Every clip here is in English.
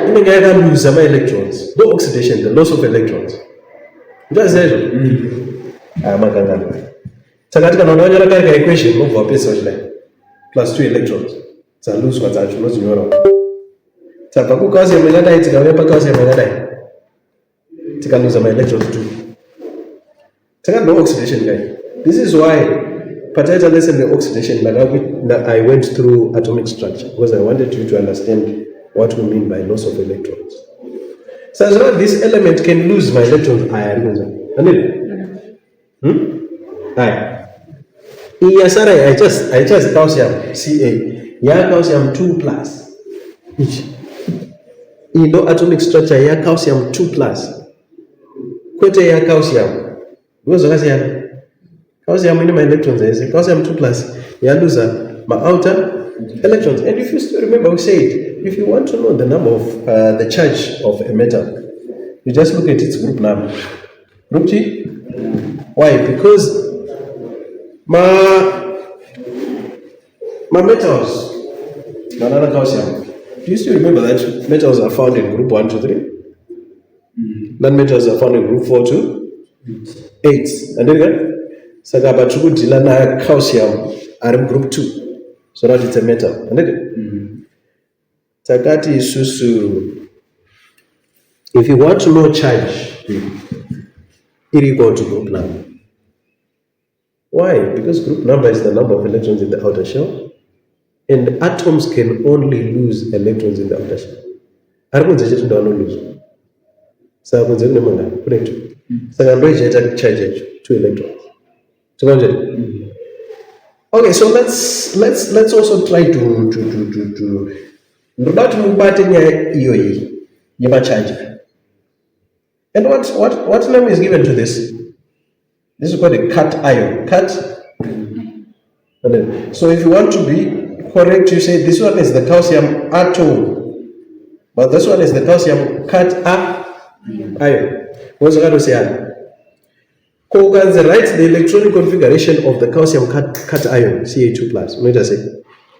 inenge yakaluza ma-electrons, no oxidation, the loss of electrons. Ndazizvo? Makangana. Saka kana unonyora kari equation nobva wapedza uchidai plus 2 electrons dzaluzwa dzacho unodzinyora. Saka kucalcium yakadai tikauya pacalcium yakadai tikaluza ma-electrons too. Saka no oxidation guy. This is why Patata lesson the oxidation, but I went through atomic structure because I wanted you to understand what we mean by loss of electrons. So as well, this element can lose my electrons. I just calcium Ca. Yeah, calcium 2 plus. In the atomic structure, yeah, calcium 2 plus. Kwete ya calcium. Because calcium in my electrons is calcium 2 plus. You lose my outer electrons. And if you still remember, we said if you want to know the number of the charge of a metal, you just look at its group number. Group G. Why? Because my metals, another calcium. Do you still remember that metals are found in group 1 to 3? Non-metals are found in group 4 to 8. And then Saka Bachuku Dilana calcium are in group 2. So that it's a metal. And then Takati Susu. If you want to know charge, it equal to group number. Why? Because group number is the number of electrons in the outer shell, and atoms can only lose electrons in the outer shell. Atoms don't lose. So I'm going to correct. So I'm going to charge 2 electrons. Okay, so let's also try to charge. And what name is given to this? This is called a cut ion. Cut. And then, so if you want to be correct, you say this one is the calcium atom, but this one is the calcium cut ion. What's going to say? Kogan's write the electronic configuration of the calcium cut ion, Ca2 plus. Let us say,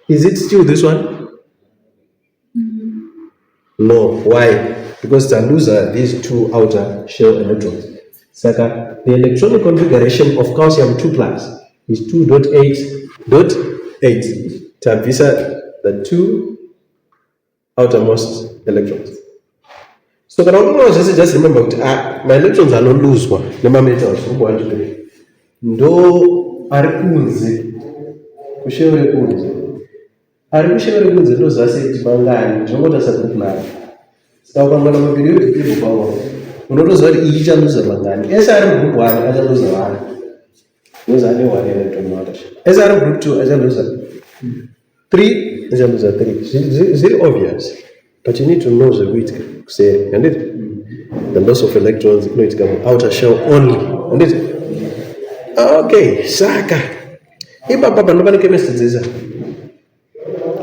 is it still this one? No. Why? Because the loser these 2 outer shell electrons. Saka, the electronic configuration of calcium 2 plus is 2.8.8. Tabisa the 2 outermost electrons. So can I just remember my electrons are not loose one. Number metals 1 to 3. No are kunze. Kushewe kunze. Are kushewe kunze no zase tibangani. Jongota sa group na. Saka kwa ngana mabiri tibu kwa. Unotozwa kuti ichi chaluza mangani. Ese ari group 1 achaluza 1. Uza ane 1 electron water. Ese ari group 2 achaluza 3 achaluza 3. Zero obvious. But you need to know the weight say and it the loss of electrons it come outer shell only and it okay Saka iba baba nobody chemistry zisa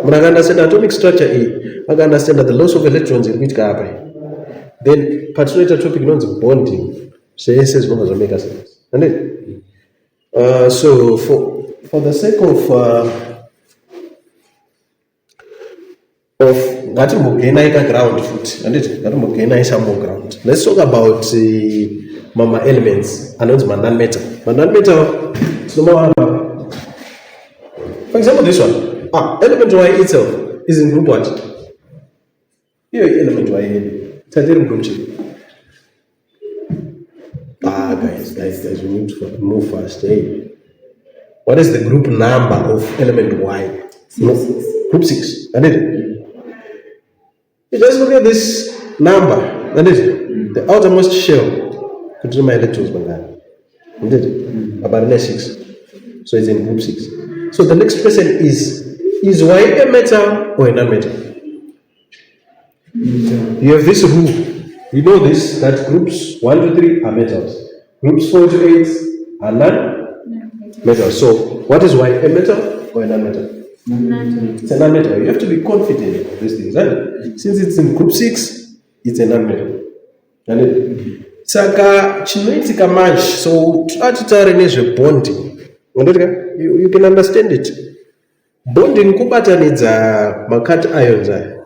muna understand atomic structure I understand that the loss of electrons in which kapa then particular topic known as bonding so yes is going to make sense and it so for the sake of ngati mugena ika ground foot anditi ngati mugena isa more ground. Let's talk about mama elements anonzi non-metal. Non-metal for example this one element Y itself is in group what? Here element Y it's in group G. Guys we need to move fast. Hey, what is the group number of element Y? Group 6 anditi. You just look at this number, that is the outermost shell could do my electrons about 6. So it's in group 6. So the next question is Y a metal or a non-metal? You have this rule. You know this, that groups 1 to 3 are metals. Groups 4 to 8 are non-metals. So what is Y, a metal or a non-metal? It's a non-metal. You have to be confident of these things. Right? Since it's in group 6, it's a non-metal. Saka chinoitika manje, so tatitare nezve bonding. You can understand it. Bonding kubatanidza ma cut ions aya.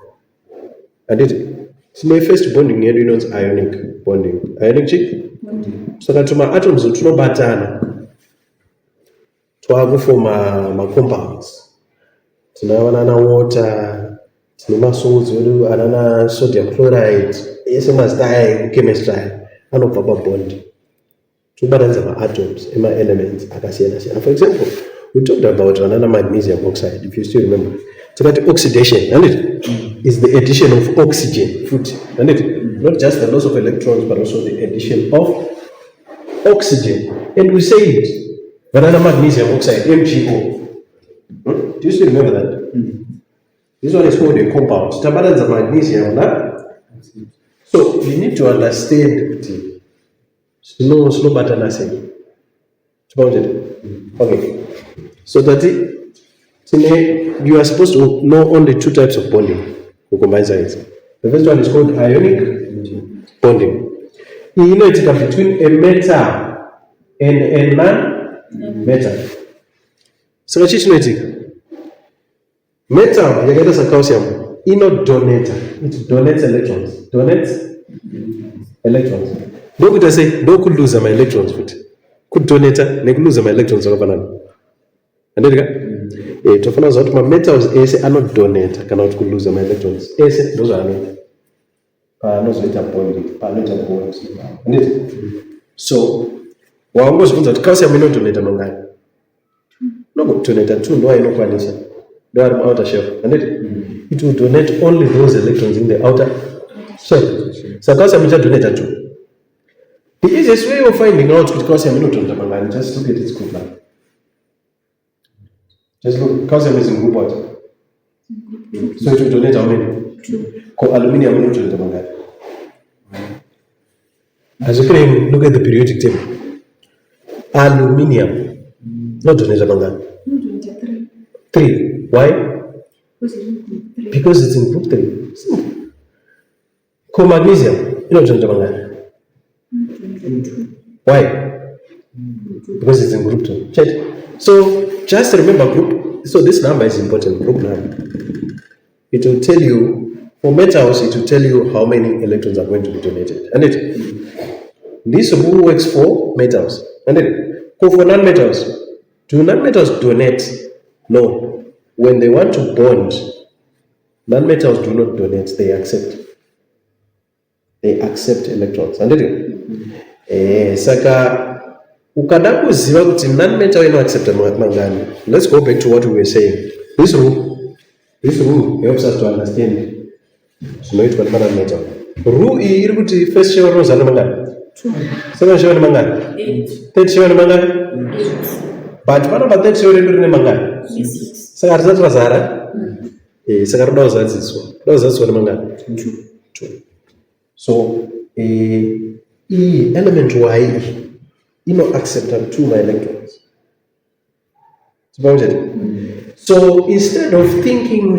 Anditi. tine first bonding yedu inonzi ionic bonding. Ionic chii? Saka tuma atoms tunobatana twakufoma ma-compounds. Tinawanana water, tine masalts wedu anana sodium chloride, ese mazita aya ekuchemistry anobva pabond. Tobatanidza ma-atoms ema-elements akasiyana siyana. For example, we talked about another magnesium oxide, if you still remember. Tikati oxidation, and it is the addition of oxygen, and it not just the loss of electrons, but also the addition of oxygen. And we said banana magnesium oxide, MgO. Do you still remember that? This one is called a compound. Tabatanidza magnesium, so you need to understand slow button assay. Okay. So that you are supposed to know only two types of bonding who combine sides. The first one is called ionic bonding. You know it's between a metal and a non-metal. So what is it? Metal, you get a calcium, donator. It donates electrons. Don't could I say, don't could lose my electrons. Could donator, they could lose my electrons. And then to find out my metals are not donate, cannot lose my electrons. Those are not later bonding, later bonds. So, what was that calcium not donate mangani? No good donate two, no I know condition. No outer shell. And it will donate only those electrons in the outer shell. So calcium is donate two. The easiest way of finding out what calcium is not donate mangani, just look at its group line. Just look, calcium is in group what? So it will donate how many? 2. Aluminium will not donate mangani. As you can look at the periodic table. Aluminium not donate mangani. 3. Why? Because it's in group 3. Magnesium, you know donate mangani. Why? Because it's in group 2. Check. So just remember group. So this number is important. Group number. It will tell you for metals. It will tell you how many electrons are going to be donated. And this rule works for metals. And for non-metals. Do non-metals donate? No. When they want to bond, non-metals do not donate. They accept. They accept electrons. And saka. Ukada kuziva kuti non-metal inoaccepta mangani. Let's go back to what we were saying. This rule helps us to understand zvinoitwa non-metal. Rule iyi iri kuti first shell rinozara mangani? 2. Second shell ni mangani? 8. Third shell ni mangani? 8. But panapa third shell redu rine mangani? 6. Saka risati razara? Saka rida kuzadziswa. Rida kuzadziswa ni mangani? 2. So element y accept 2 my electrons. It's about it. So instead of thinking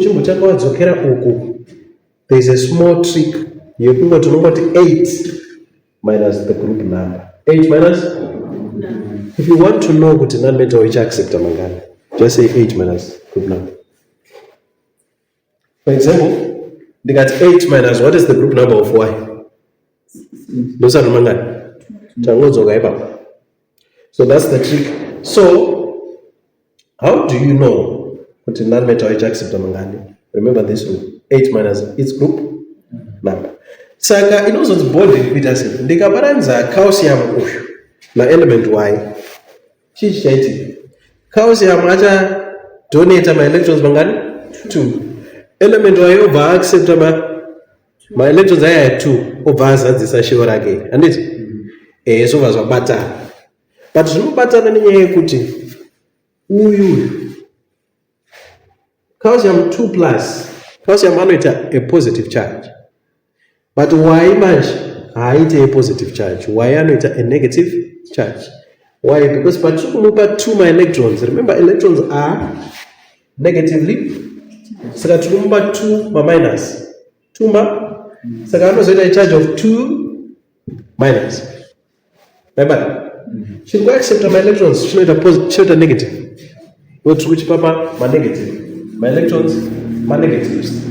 there's a small trick. You can go to number 8 minus the group number. 8 minus? No. If you want to know what non-metal which accept mangani, just say 8 minus group number. For example, they got 8 minus what is the group number of y? Those are mangani. So that's the trick. So, how do you know what a non-metal which accepts mangani? Remember this rule: 8 minus its group number. Saka it also bonding with us. Ndikabaranza calcium na element y. Chichi calcium acha donate my electrons mangani? 2. Element y over accept my electrons are 2 over zadzisa shell again. And it so was a butter. But zvinobatana nenyaya yekuti uyu calcium 2 plus calcium anoita a positive charge, but y manje haaite a positive charge, y anoita a negative charge. Why? Because patiri 2 my electrons. Remember, electrons are negatively, saka tinomupa 2 ma minus 2 ma, saka anozoita a charge of 2 minus. Remember, should go accept my electrons, should a negative. Go to which papa? My negative. My electrons, my negatives.